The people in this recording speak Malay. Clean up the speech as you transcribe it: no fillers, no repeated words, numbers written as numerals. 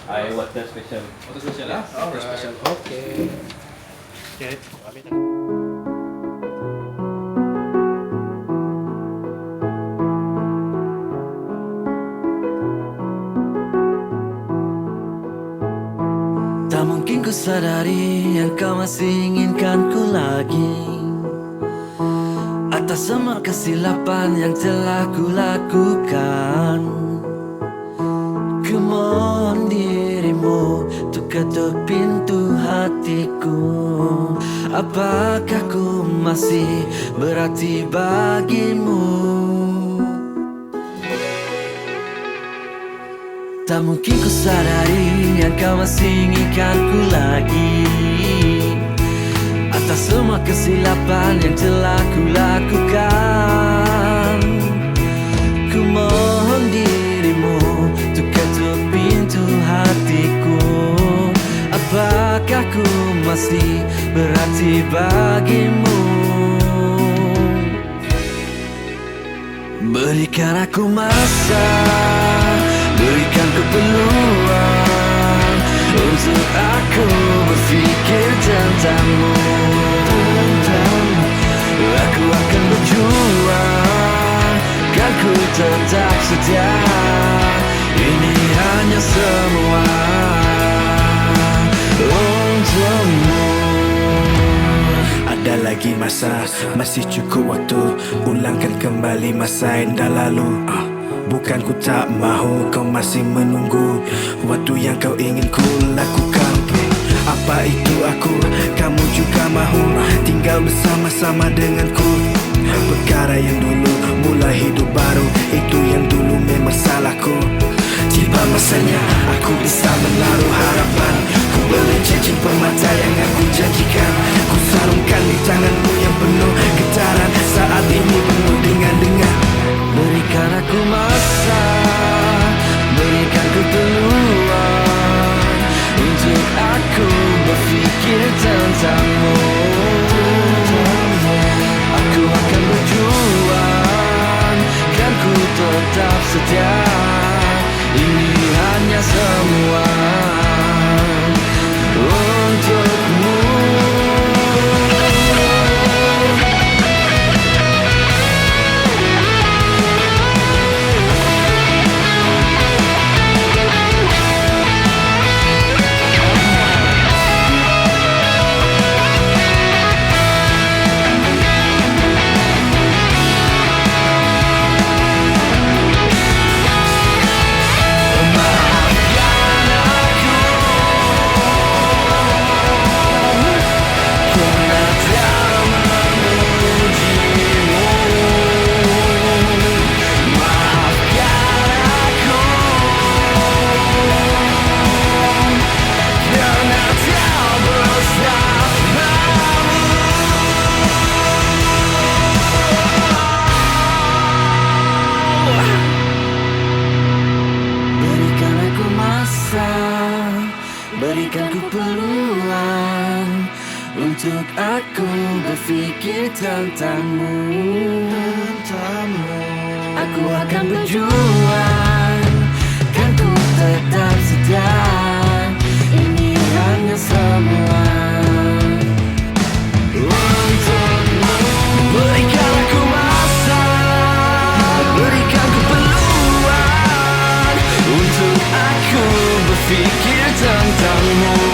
I water special. Water special lah. Water special. Okay. Okay. Ambil tangan. Tak mungkin ku sadari yang kau masih inginkan ku lagi, atas semua kesilapan yang telah ku lakukan. Ku mohon dirimu untuk ketuk pintu hatiku. Apakah ku masih berarti bagimu? Tak mungkin ku sadari yang kau masih inginkan ku lagi, atas semua kesilapan yang telah ku lakukan. Ku mohon dirimu untuk ketuk pintu hatiku. Apakah ku masih berarti bagimu? Berikan aku masa, berikan ku peluang untuk aku berfikir tentangmu. Aku akan berjuang, kan ku tetap setia. Ini hanya semua untukmu. Ada lagi masa, masih cukup waktu. Ulangkan kembali masa yang dah lalu. Bukan ku tak mahu, kau masih menunggu waktu yang kau ingin ku lakukan. Apa itu aku, kamu juga mahu tinggal bersama-sama denganku. Perkara yang dulu mulai hidup baru, itu yang dulu memang salahku. Tiba masanya aku bisa menaruh harapan. Ku beli cincin permata yang aku janjikan. Ku sarungkan di tanganmu yang penuh getaran. Saat ini penuh dengan dengar. Berikan aku masa, berikan ku peluang untuk aku berfikir tentangmu. Aku akan berjuang, kan ku tetap setia. Ini hanya semua untukmu. Berikan ku peluang untuk aku berfikir tentangmu. Aku akan berjuang, kan ku tetap setia. Ini hanya semua untukmu. Berikan aku masa, berikan ku peluang untuk aku berfikir tentangmu.